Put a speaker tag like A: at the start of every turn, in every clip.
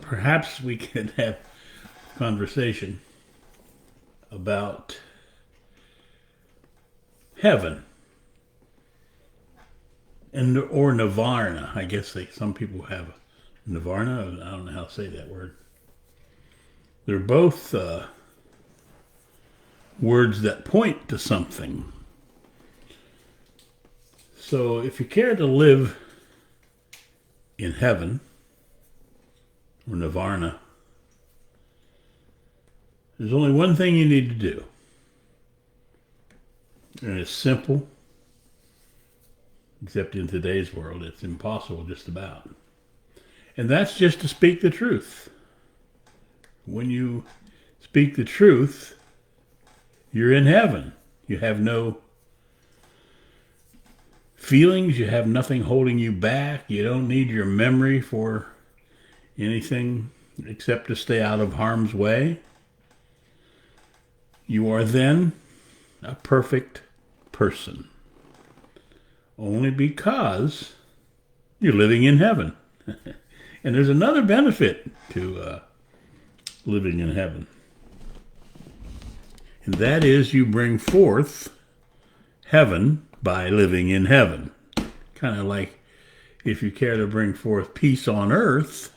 A: Perhaps we can have a conversation about heaven and or Nirvana. I guess some people have Nirvana. I don't know how to say that word. They're both words that point to something. So if you care to live in heaven or Nirvana, there's only one thing you need to do. And it's simple, except in today's world, it's impossible just about. And that's just to speak the truth. When you speak the truth, you're in heaven. You have no feelings. You have nothing holding you back. You don't need your memory for anything except to stay out of harm's way. You are then a perfect person. Only because you're living in heaven. And there's another benefit to living in heaven. And that is you bring forth heaven by living in heaven. Kind of like if you care to bring forth peace on earth,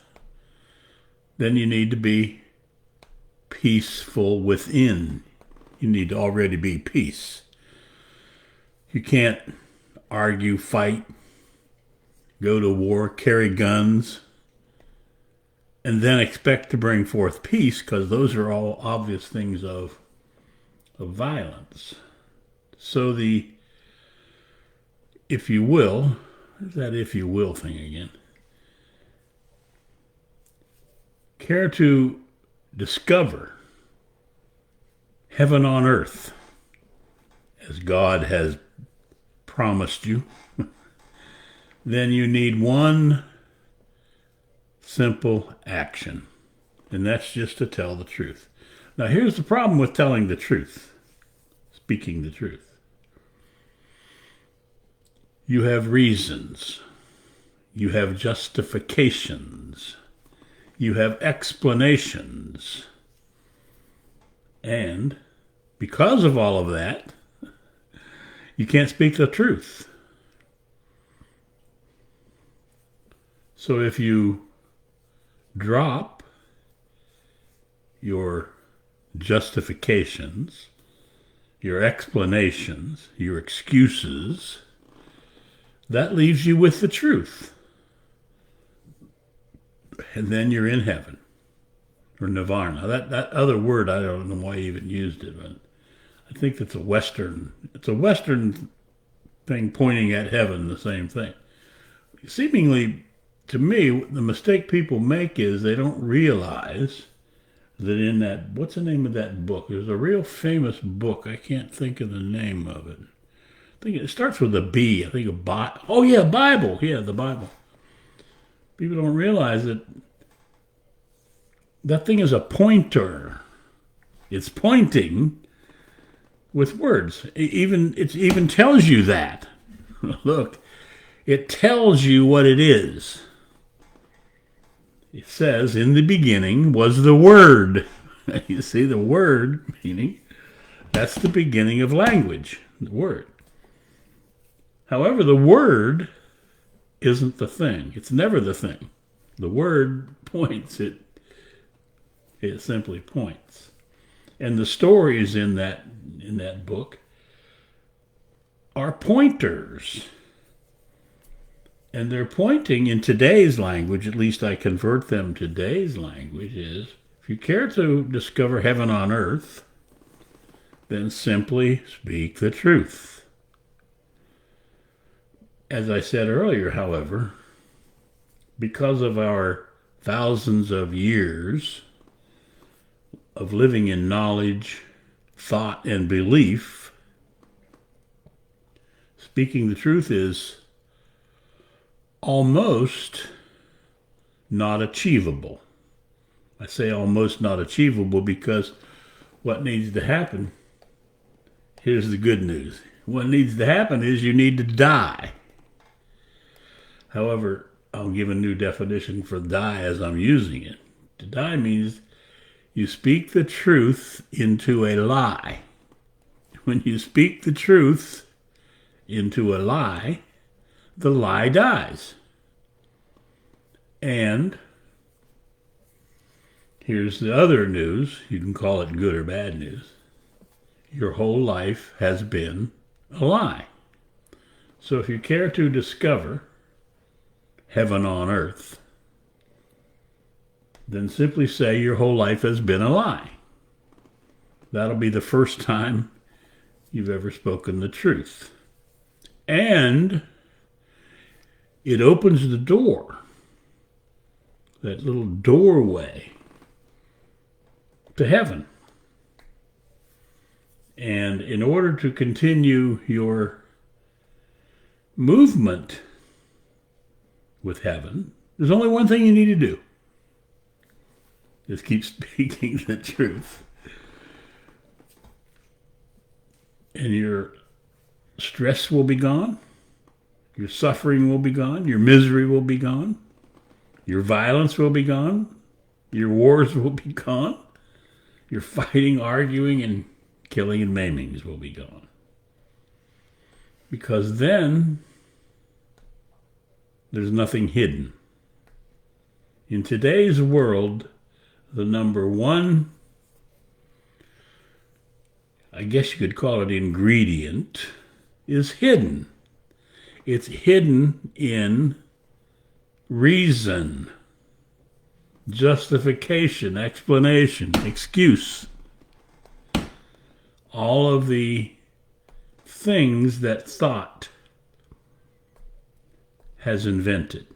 A: then you need to be peaceful within. You need to already be peace. You can't argue, fight, go to war, carry guns, and then expect to bring forth peace, because those are all obvious things of violence. So if you will, there's that if you will thing again. Care to discover heaven on earth as God has promised you, then you need one simple action, and that's just to tell the truth. Now, here's the problem with telling the truth, speaking the truth. You have reasons, you have justifications, you have explanations, and because of all of that, you can't speak the truth. So if you drop your justifications, your explanations, your excuses, that leaves you with the truth. And then you're in heaven, or Nirvana. That other word, I don't know why you even used it, but I think it's a Western thing pointing at heaven, the same thing. Seemingly, to me, the mistake people make is they don't realize that in that, what's the name of that book? There's a real famous book. I can't think of the name of it. I think it starts with a B. I think Bible. Yeah, the Bible. People don't realize that that thing is a pointer. It's pointing with words. It even tells you that. Look, it tells you what it is. It says, in the beginning was the Word. You see, the Word, meaning, that's the beginning of language, the Word. However, the Word isn't the thing. It's never the thing. The Word points. It simply points. And the stories in that book are pointers. And they're pointing in today's language, at least I convert them to today's language, is if you care to discover heaven on earth, then simply speak the truth. As I said earlier, however, because of our thousands of years of living in knowledge, thought, and belief, speaking the truth is almost not achievable. I say almost not achievable because what needs to happen, here's the good news. What needs to happen is you need to die. However, I'll give a new definition for die as I'm using it. To die means you speak the truth into a lie. When you speak the truth into a lie, the lie dies. And here's the other news. You can call it good or bad news. Your whole life has been a lie. So if you care to discover heaven on earth, then simply say your whole life has been a lie. That'll be the first time you've ever spoken the truth. And it opens the door, that little doorway to heaven. And in order to continue your movement with heaven, there's only one thing you need to do. Just keep speaking the truth. And your stress will be gone. Your suffering will be gone. Your misery will be gone. Your violence will be gone. Your wars will be gone. Your fighting, arguing, and killing and maimings will be gone. Because then there's nothing hidden. In today's world, the number one, I guess you could call it ingredient, is hidden. It's hidden in reason, justification, explanation, excuse. All of the things that thought has invented.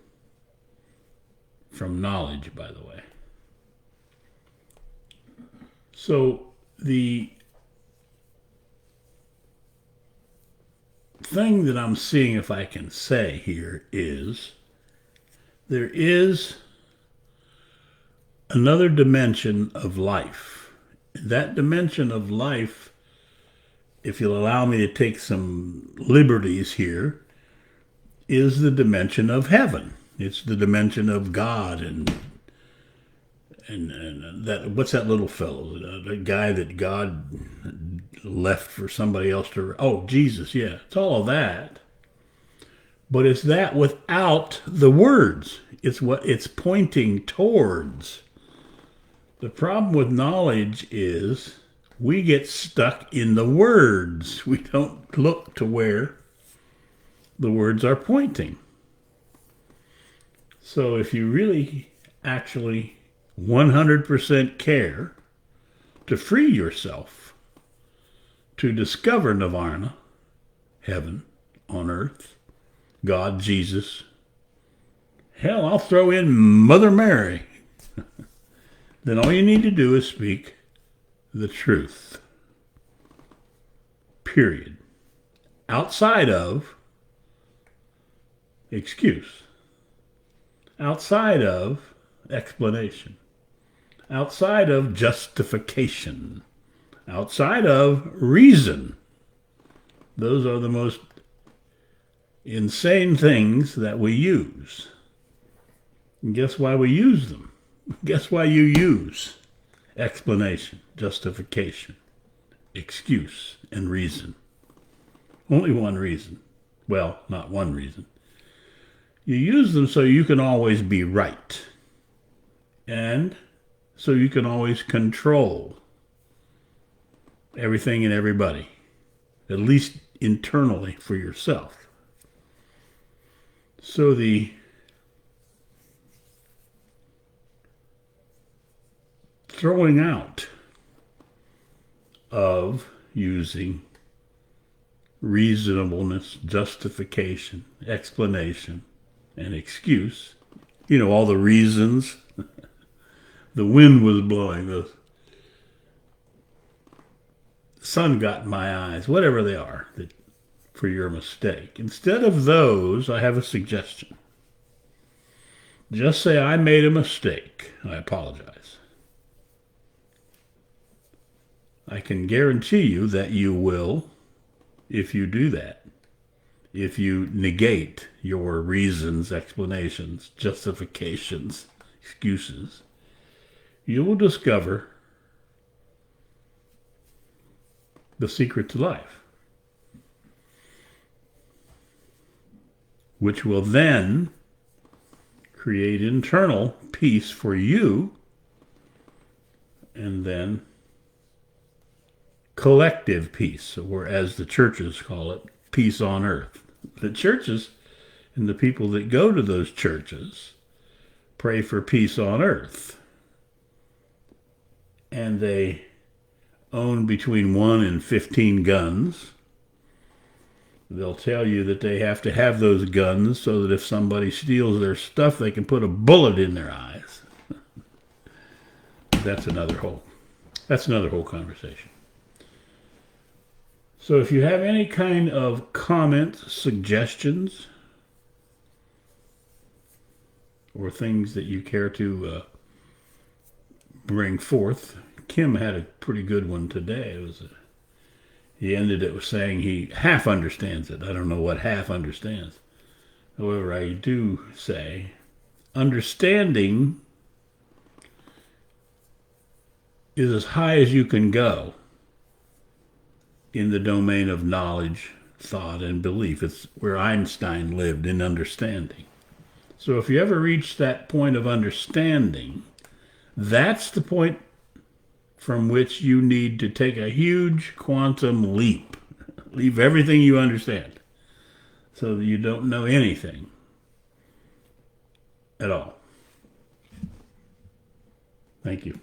A: From knowledge, by the way. So the thing that I'm seeing, if I can say here, is there is another dimension of life. That dimension of life, if you'll allow me to take some liberties here, is the dimension of heaven. It's the dimension of God and that, what's that little fellow? The guy that God left for somebody else to, oh, Jesus, yeah. It's all of that. But it's that without the words. It's what it's pointing towards. The problem with knowledge is we get stuck in the words. We don't look to where the words are pointing. So if you really actually 100% care to free yourself to discover Nirvana, heaven on earth, God, Jesus, hell, I'll throw in Mother Mary, then all you need to do is speak the truth. Period. Outside of excuse. Outside of explanation. Outside of justification. Outside of reason. Those are the most insane things that we use. And guess why we use them? Guess why you use explanation, justification, excuse, and reason? Only one reason. Well, not one reason. You use them so you can always be right. And so you can always control everything and everybody, at least internally for yourself. So the throwing out of using reasonableness, justification, explanation, and excuse, all the reasons. The wind was blowing, the sun got in my eyes, whatever they are for your mistake. Instead of those, I have a suggestion. Just say, I made a mistake. I apologize. I can guarantee you that you will, if you do that, if you negate your reasons, explanations, justifications, excuses, you will discover the secret to life, which will then create internal peace for you, and then collective peace, or as the churches call it, peace on earth. The churches and the people that go to those churches pray for peace on earth. And they own between 1 and 15 guns. They'll tell you that they have to have those guns so that if somebody steals their stuff, they can put a bullet in their eyes. That's another whole conversation. So if you have any kind of comments, suggestions, or things that you care to bring forth, Kim had a pretty good one today. He ended it with saying he half understands it. I don't know what half understands. However, I do say understanding is as high as you can go in the domain of knowledge, thought, and belief. It's where Einstein lived, in understanding. So if you ever reach that point of understanding, that's the point from which you need to take a huge quantum leap. Leave everything you understand so that you don't know anything at all. Thank you.